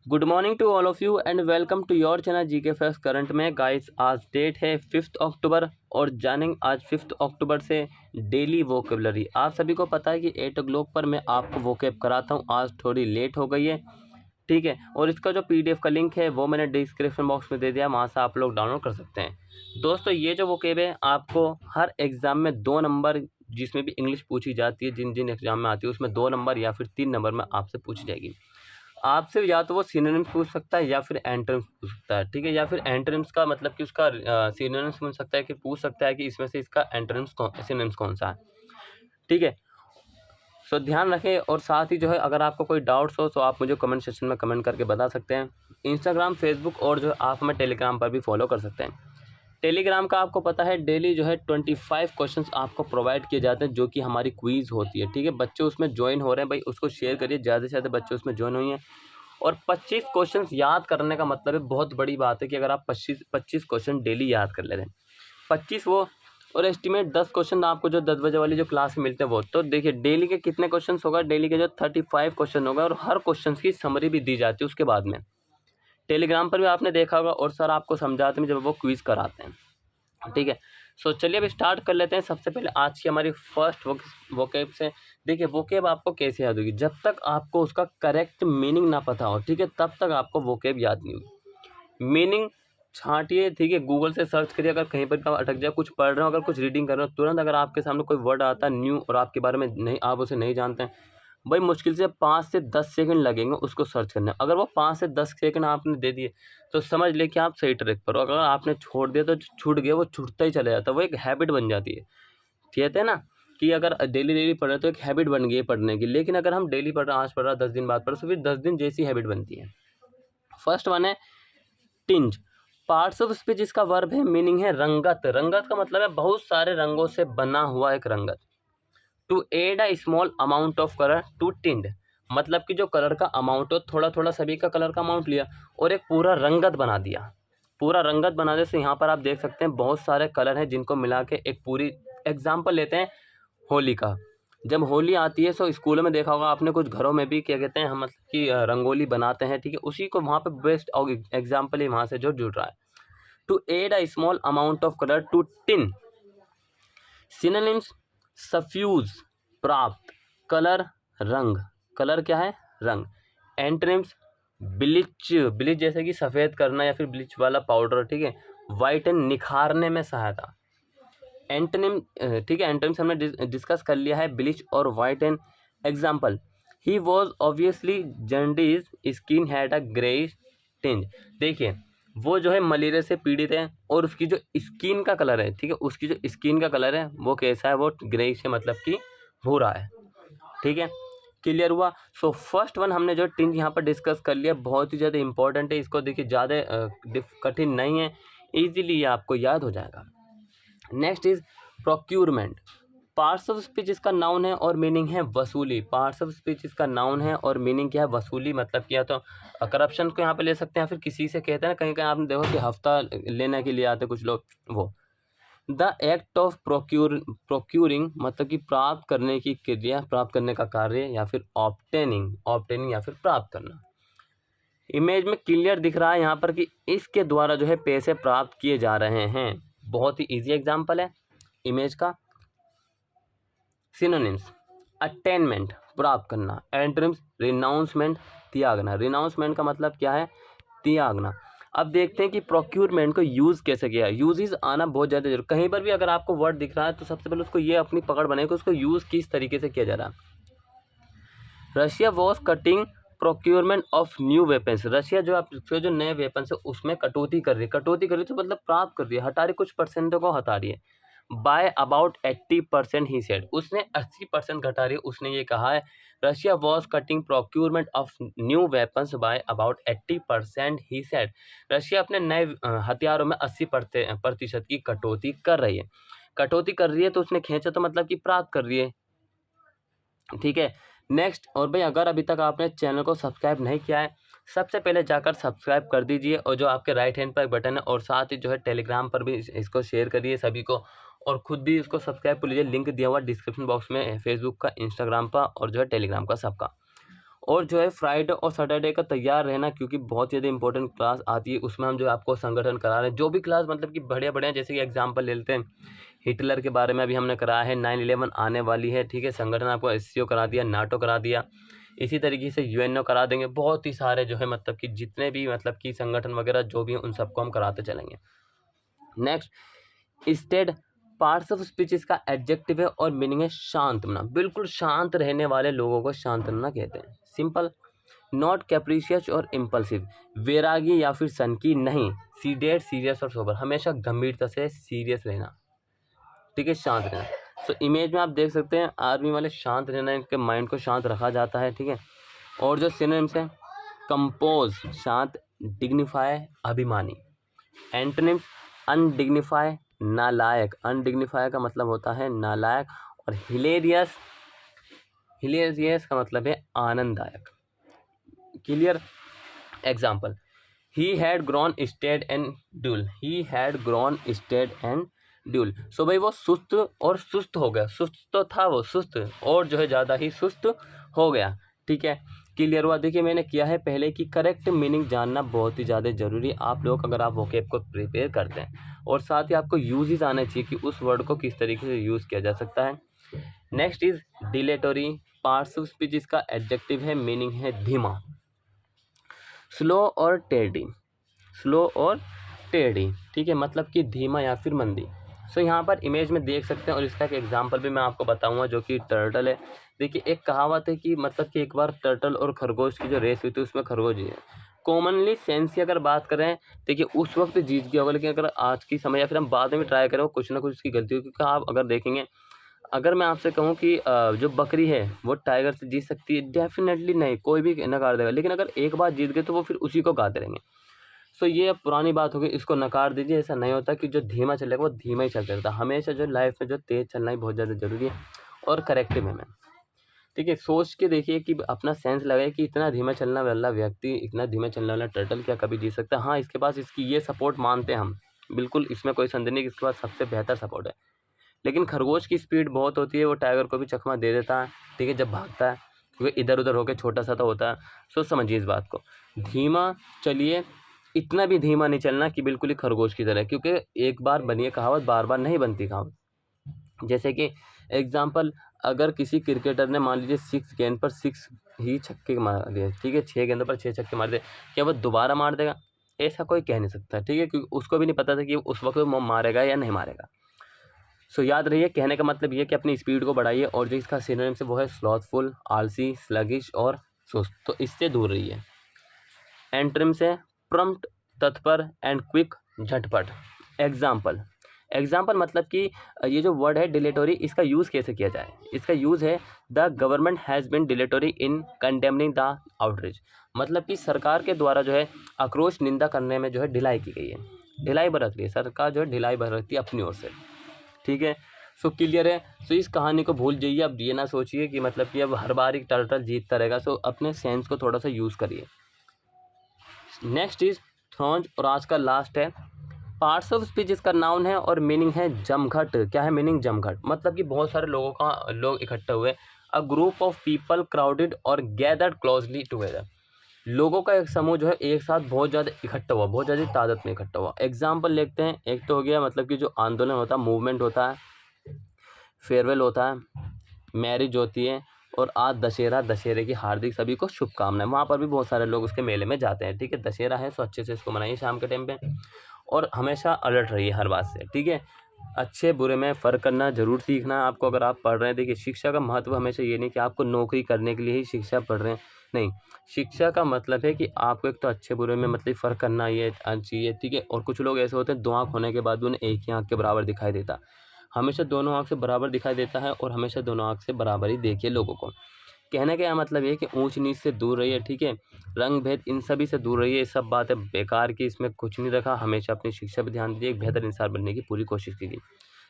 Good morning to all of you and welcome to your channel GK facts current में। Guys आज date है 5 अक्टूबर और जानेंगे आज 5 अक्टूबर से डेली वोकेबलरी। आप सभी को पता है कि 8 o'clock पर मैं आपको वोकेब कराता हूं। आज थोड़ी लेट हो गई है, ठीक है। और इसका जो पीडीएफ का लिंक है वो मैंने डिस्क्रिप्शन बॉक्स में दे दिया, वहाँ से आप लोग डाउनलोड कर सकते हैं। दोस्तों ये जो वोकेब है आपको हर एग्ज़ाम में 2 नंबर, जिसमें भी इंग्लिश पूछी जाती है, जिन जिन एग्ज़ाम में आती है उसमें 2 नंबर या फिर 3 नंबर में आपसे पूछी जाएगी। आपसे या तो वो सिनोनिम्स पूछ सकता है या फिर एंटोनिम्स पूछ सकता है, ठीक है। या फिर एंटोनिम्स का मतलब कि उसका सिनोनिम्स पूछ सकता है कि इसमें से इसका एंटोनिम्स सिनोनिम्स कौन सा है, ठीक है। सो ध्यान रखें। और साथ ही जो है अगर आपको कोई डाउट्स हो तो आप मुझे कमेंट सेक्शन में कमेंट करके बता सकते हैं। इंस्टाग्राम, फेसबुक और जो है आप हमें टेलीग्राम पर भी फॉलो कर सकते हैं। टेलीग्राम का आपको पता है डेली जो है 25 क्वेश्चंस आपको प्रोवाइड किए जाते हैं, जो कि हमारी क्विज़ होती है, ठीक है। बच्चे उसमें ज्वाइन हो रहे हैं, भाई उसको शेयर करिए, ज़्यादा से ज़्यादा बच्चे उसमें ज्वाइन हुई हैं। और 25 क्वेश्चंस याद करने का मतलब है, बहुत बड़ी बात है कि अगर आप 25 क्वेश्चन डेली याद कर ले रहे हैं, 25 वो, और एस्टिमेट 10 क्वेश्चन आपको जो 10 बजे वाली जो क्लास में मिलते हैं वो। तो देखिए डेली के कितने क्वेश्चन होगा, डेली के जो 35 क्वेश्चन होगा और हर क्वेश्चन की समरी भी दी जाती है उसके बाद में। टेलीग्राम पर भी आपने देखा होगा और सर आपको समझाते हैं जब वो क्विज़ कराते हैं, ठीक है। सो चलिए अब स्टार्ट कर लेते हैं। सबसे पहले आज की हमारी फर्स्ट वोकेब से। देखिए वोकेब आपको कैसे याद होगी, जब तक आपको उसका करेक्ट मीनिंग ना पता हो, ठीक है, तब तक आपको वोकेब याद नहीं होगी। मीनिंग छांटिए, ठीक है, गूगल से सर्च करिए। अगर कहीं पर अटक जाए, कुछ पढ़ रहे हो, अगर कुछ रीडिंग कर रहे हो, तुरंत अगर आपके सामने कोई वर्ड आता है न्यू और आपके बारे में नहीं, आप उसे नहीं जानते हैं, भाई मुश्किल से 5 से 10 सेकंड लगेंगे उसको सर्च करने में। अगर वो 5 से 10 सेकंड आपने दे दिए तो समझ ले कि आप सही ट्रैक पर हो। अगर आपने छोड़ दिया तो छूट गया, वो छूटता ही चला जाता है, वो एक हैबिट बन जाती है। कहते हैं ना कि अगर डेली डेली पढ़ रहे तो एक हैबिट बन गई है पढ़ने की। लेकिन अगर हम डेली पढ़ रहे हैं, आज पढ़ रहा 10 दिन बाद पढ़ रहे, तो फिर 10 दिन जैसी हैबिट बनती है। फर्स्ट वन है टिंज। पार्ट्स ऑफ स्पीच इसका वर्ब है, मीनिंग है रंगत। रंगत का मतलब है बहुत सारे रंगों से बना हुआ एक रंगत। To add a small amount of colour to tint, मतलब कि जो कलर का अमाउंट हो, थोड़ा थोड़ा सभी का कलर का अमाउंट लिया और एक पूरा रंगत बना दिया। पूरा रंगत बनाने से यहाँ पर आप देख सकते हैं बहुत सारे कलर हैं जिनको मिला के एक पूरी, एग्जाम्पल लेते हैं होली का। जब होली आती है तो स्कूलों में देखा होगा आपने, कुछ घरों में भी क्या कहते हैं हम, मतलब कि रंगोली बनाते हैं, ठीक है। उसी को वहाँ पे बेस्ट एग्जाम्पल ही वहाँ से जो जुड़ रहा है। To add a small amount of colour to tint. Synonyms suffuse प्राप्त, कलर रंग, कलर क्या है रंग। एंटोनिम्स ब्लीच, ब्लीच जैसे कि सफ़ेद करना या फिर ब्लीच वाला पाउडर, ठीक है। वाइटन निखारने में सहायता। एंटोनिम, ठीक है, एंटोनिम्स हमने डिस्कस कर लिया है, ब्लीच और whiten. Example he was obviously jaundiced, skin had a greyish tinge. देखिए वो जो है मलेरिया से पीड़ित है और उसकी जो स्किन का कलर है, ठीक है, उसकी जो स्किन का कलर है वो कैसा है, वो ग्रेइश है, मतलब कि भूरा है, ठीक है। क्लियर हुआ। सो फर्स्ट वन हमने जो टिंज यहाँ पर डिस्कस कर लिया, बहुत ही ज़्यादा इंपॉर्टेंट है। इसको देखिए ज़्यादा कठिन नहीं है, ईजिली आपको याद हो जाएगा। Next is procurement. Parts of speech इसका नाउन है और मीनिंग है वसूली। पार्ट्स ऑफ स्पीच इसका नाउन है और मीनिंग क्या है, वसूली। मतलब क्या, तो करप्शन को यहाँ पे ले सकते हैं, फिर किसी से कहते हैं ना, कहीं कहीं आपने देखो कि हफ्ता लेने के लिए आते कुछ लोग, वो। द एक्ट ऑफ प्रोक्यूरिंग, मतलब कि प्राप्त करने की क्रिया, प्राप्त करने का कार्य, या फिर ऑब्टेनिंग, ऑब्टेनिंग या फिर प्राप्त करना। इमेज में क्लियर दिख रहा है यहाँ पर कि इसके द्वारा जो है पैसे प्राप्त किए जा रहे हैं। बहुत ही इजी एग्जाम्पल है इमेज का। सिनोनिम्स अटेनमेंट प्राप्त करना, एंटोनिम्स रिनाउंसमेंट त्यागना। रिनाउंसमेंट का मतलब क्या है, त्यागना। अब देखते हैं कि प्रोक्यूरमेंट को यूज़ कैसे किया है। यूजेस आना बहुत ज़्यादा जरूरी। कहीं पर भी अगर आपको वर्ड दिख रहा है तो सबसे पहले उसको ये अपनी पकड़ बनाए कि उसको यूज़ किस तरीके से किया जा रहा है। Russia was cutting procurement of new weapons. Russia जो नए वेपन्स है उसमें कटौती कर रही है। कटौती कर रही है तो मतलब प्राप्त कर रही है, हटा रही, कुछ परसेंटों को हटा रही है। बाय अबाउट 80% ही सेड, उसने 80% घटा रही है, उसने ये कहा है। Russia was cutting procurement of new weapons by about 80% he said. Russia अपने नए हथियारों में 80% की कटौती कर रही है। कटौती कर रही है तो उसने खींचा तो मतलब कि प्राप्त कर रही है, ठीक है। नेक्स्ट, और भाई अगर अभी तक आपने चैनल को सब्सक्राइब नहीं किया है, सबसे पहले जाकर सब्सक्राइब कर दीजिए और जो आपके राइट हैंड पर बटन है, और साथ ही जो है टेलीग्राम पर भी इसको शेयर करिए सभी को, और खुद भी इसको सब्सक्राइब कर लीजिए। लिंक दिया हुआ डिस्क्रिप्शन बॉक्स में, फेसबुक का, इंस्टाग्राम का और जो है टेलीग्राम का, सबका। और जो है फ्राइडे और सैटरडे का तैयार रहना, क्योंकि बहुत ज़्यादा इंपॉर्टेंट क्लास आती है, उसमें हम जो है आपको संगठन करा रहे हैं। जो भी क्लास मतलब कि बढ़िया जैसे कि एग्जांपल ले लेते हैं, हिटलर के बारे में अभी हमने कराया है, 9/11 आने वाली है, ठीक है, संगठन आपको एससीओ करा दिया, नाटो करा दिया, इसी तरीके से यूएनओ करा देंगे। बहुत ही सारे जो है मतलब कि जितने भी मतलब कि संगठन वगैरह जो भी हैं उन सबको हम कराते चलेंगे। Next, stead parts of speeches का एडजेक्टिव है और मीनिंग है शांतमना। बिल्कुल शांत रहने वाले लोगों को शांतमना कहते हैं। सिंपल। नॉट कैप्रिशियस और इम्पल्सिव, वैरागी या फिर सनकी नहीं। सीडेड, सीरियस और सोबर, हमेशा गंभीरता से सीरियस रहना, ठीक है, शांत रहना। सो इमेज में आप देख सकते हैं आर्मी वाले शांत रहना, इनके माइंड को शांत रखा जाता है, ठीक है। और जो सिनोनिम्स हैं, कंपोज शांत, डिग्निफाई अभिमानी। एंटोनिम्स, अनडिग्निफाई नालायक, अनडिग्निफाई का मतलब होता है नालायक। और हिलेरियस, हिलेरियस का मतलब है आनंददायक। Clear. Example, he had grown staid and dull, he had grown staid and dull. So भाई वो सुस्त और सुस्त हो गया, सुस्त तो था वो, सुस्त और जो है ज़्यादा ही सुस्त हो गया, ठीक है। क्लियर हुआ। देखिए मैंने किया है पहले कि करेक्ट मीनिंग जानना बहुत ही ज़्यादा ज़रूरी है आप लोग, अगर आप वोकैब को प्रिपेयर करते हैं, और साथ ही आपको यूजेस आने चाहिए कि उस वर्ड को किस तरीके से यूज़ किया जा सकता है। Next is dilatory, parts of speech इसका एडजेक्टिव है, मीनिंग है धीमा। स्लो और टेढ़ी, स्लो और टेढ़ी, ठीक है, मतलब कि धीमा या फिर मंदी। सो यहाँ पर इमेज में देख सकते हैं, और इसका एक एग्जांपल भी मैं आपको बताऊंगा जो कि टर्टल है। देखिए एक कहावत है कि मतलब कि एक बार टर्टल और खरगोश की जो रेस हुई थी उसमें खरगोश जी है। कॉमनली सेंस की अगर बात करें, देखिए उस वक्त जीत गया होगा, लेकिन अगर आज की समय या फिर हम बाद में भी ट्राई करें, वो कुछ ना कुछ उसकी गलती होगी। क्योंकि आप अगर देखेंगे, अगर मैं आपसे कहूँ कि जो बकरी है वो टाइगर से जीत सकती है, डेफिनेटली नहीं, कोई भी नकार देगा। लेकिन अगर एक बार जीत गए तो वो फिर उसी को गाते रहेंगे। सो ये अब पुरानी बात होगी, इसको नकार दीजिए। ऐसा नहीं होता कि जो धीमा चलेगा वो धीमा ही चलता रहता। हमेशा जो लाइफ में जो तेज़ चलना ही बहुत ज़्यादा ज़रूरी है, और करेक्टिव में, ठीक है। सोच के देखिए कि अपना सेंस लगाए कि इतना धीमा चलने वाला व्यक्ति, इतना धीमा चलने वाला टर्टल क्या कभी जीत सकता है? हाँ, इसके पास इसकी ये सपोर्ट मानते हैं हम, बिल्कुल इसमें कोई संदेह नहीं कि इसके पास सबसे बेहतर सपोर्ट है। लेकिन खरगोश की स्पीड बहुत होती है, वो टाइगर को भी चकमा दे देता है, ठीक है, जब भागता है, क्योंकि इधर उधर होकर छोटा सा तो होता है। सो समझिए इस बात को, धीमा चलिए, इतना भी धीमा नहीं चलना कि बिल्कुल ही खरगोश की तरह, क्योंकि एक बार बनी है कहावत, बार बार नहीं बनती कहावत। जैसे कि एग्जाम्पल, अगर किसी क्रिकेटर ने मान लीजिए 6 गेंद पर 6 ही छक्के मार दिए, ठीक है, 6 गेंदों पर 6 छक्के मार दिए, क्या वो दोबारा मार देगा? ऐसा कोई कह नहीं सकता, ठीक है, क्योंकि उसको भी नहीं पता था कि उस वक्त वो मारेगा या नहीं मारेगा। सो याद रहिए, कहने का मतलब ये है कि अपनी स्पीड को बढ़ाइए, और जो इसका सिनोनिम्स है वो है स्लॉथफुल, आलसी, स्लगिश और सुस्त, तो इससे दूर रहिए। एंटोनिम्स है प्रम्प्ट, तत्पर एंड क्विक, झटपट। एग्जाम्पल, एग्जाम्पल मतलब कि ये जो वर्ड है डिलेटोरी, इसका यूज़ कैसे किया जाए? इसका यूज़ है the government has been dilatory in condemning the outreach, मतलब कि सरकार के द्वारा जो है आक्रोश निंदा करने में जो है ढिलाई की गई है, ढिलाई बरत रही है सरकार, जो है ढिलाई बरतती है अपनी ओर से, ठीक है। सो क्लियर है। सो इस कहानी को भूल जाइए, अब ये ना सोचिए कि मतलब कि अब हर बार एक टर्टल जीतता रहेगा। सो अपने सेंस को थोड़ा सा यूज़ करिए। नेक्स्ट इज थ्रोन्ज, और आज का लास्ट है पार्ट्स ऑफ स्पीच, इसका नाउन है और मीनिंग है जमघट। क्या है मीनिंग? जमघट, मतलब कि बहुत सारे लोग इकट्ठे हुए, a group of people crowded और गैदर्ड क्लोजली टुगेदर, लोगों का एक समूह जो है एक साथ बहुत ज़्यादा इकट्ठा हुआ, बहुत ज़्यादा तादाद में इकट्ठा हुआ। एग्जाम्पल देखते हैं, एक तो हो गया मतलब कि जो आंदोलन होता है, मूवमेंट होता है, फेयरवेल होता है, मैरिज होती है, और आज दशहरा, दशहरे की हार्दिक सभी को शुभकामनाएं। वहाँ पर भी बहुत सारे लोग उसके मेले में जाते हैं, ठीक है। दशहरा है, सो अच्छे से इसको मनाइए शाम के टाइम पे, और हमेशा अलर्ट रहिए हर बात से, ठीक है। अच्छे बुरे में फ़र्क करना जरूर सीखना है आपको, अगर आप पढ़ रहे हैं। देखिए शिक्षा का महत्व हमेशा ये नहीं कि आपको नौकरी करने के लिए ही शिक्षा पढ़ रहे हैं, नहीं। शिक्षा का मतलब है कि आपको एक तो अच्छे बुरे में मतलब फ़र्क करना ये चाहिए, ठीक है। और कुछ लोग ऐसे होते हैं, 2 आँख होने के बाद भी उन्हें एक ही आँख के बराबर दिखाई देता, हमेशा दोनों आँख से बराबर दिखाई देता है, और हमेशा दोनों आँख से बराबर ही देखिए लोगों को। कहने का मतलब ये है कि ऊंच नीच से दूर रहिए, ठीक है, रंग भेद इन सभी से दूर रहिए। ये सब बातें बेकार की, इसमें कुछ नहीं रखा। हमेशा अपनी शिक्षा पर ध्यान दीजिए, एक बेहतर इंसान बनने की पूरी कोशिश कीजिए।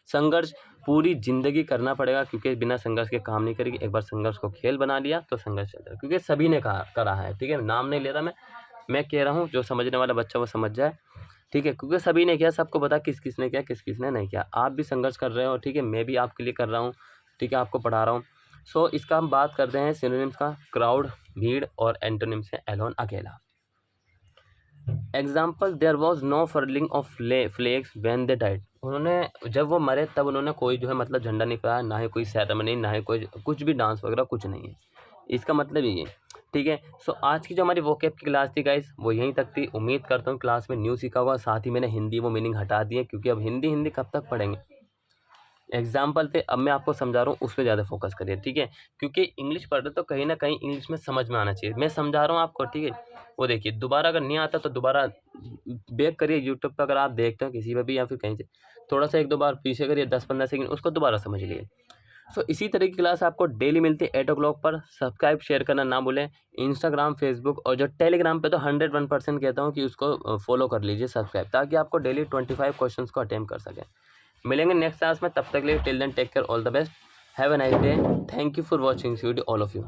संघर्ष पूरी जिंदगी करना पड़ेगा, क्योंकि बिना संघर्ष के काम नहीं करेगी। एक बार संघर्ष को खेल बना लिया तो संघर्ष चलता है, क्योंकि सभी ने करा है, ठीक है। नाम नहीं ले रहा मैं कह रहा हूँ, जो समझने वाला बच्चा वो समझ जाए, ठीक है, क्योंकि सभी ने किया, सबको पता किस किस ने किया, किस किस ने नहीं किया। आप भी संघर्ष कर रहे हो, ठीक है, मैं भी आपके लिए कर रहा हूँ, ठीक है, आपको पढ़ा रहा हूँ। सो इसका हम बात करते हैं सिनोनिम्स का, क्राउड भीड़, और एंटोनिम्स है एलोन अकेला। Example, there was no furling of flags when they died. उन्होंने जब वो मरे तब उन्होंने कोई जो है मतलब झंडा नहीं फहराया, ना ही कोई सेरेमनी, ना ही कोई कुछ भी डांस वगैरह कुछ नहीं है। इसका मतलब ये है, ठीक है। सो आज की जो हमारी वोकैब की क्लास थी गाइस वो यहीं तक थी। उम्मीद करता हूँ क्लास में न्यू सीखा होगा, साथ ही मैंने हिंदी वो मीनिंग हटा दिए क्योंकि अब हिंदी कब तक पढ़ेंगे। एग्जाम्पल थे, अब मैं आपको समझा रहा हूँ उस पर ज़्यादा फोकस करिए, ठीक है। क्योंकि इंग्लिश पढ़ रहे तो कहीं ना कहीं इंग्लिश में समझ में आना चाहिए। मैं समझा रहा हूँ आपको, ठीक है। वो देखिए, दोबारा अगर नहीं आता तो दोबारा बैक करिए यूट्यूब पर, अगर आप देखते हो किसी पर भी या फिर कहीं से, थोड़ा सा 1-2 बार पीछे करिए 10-15 सेकंड, उसको दोबारा समझ लिए। सो इसी तरह की क्लास आपको डेली मिलती है 8 o'clock पर। सब्सक्राइब शेयर करना ना भूलें। इंस्टाग्राम, फेसबुक और जो टेलीग्राम पे तो 101% कहता हूँ कि उसको फॉलो कर लीजिए सब्सक्राइब, ताकि आपको डेली 25 क्वेश्चंस को अटेम्प्ट कर सकें। मिलेंगे नेक्स्ट क्लास में, तब तक के लिए till then take care, all the best, have a nice day, thank you for watching video all of you.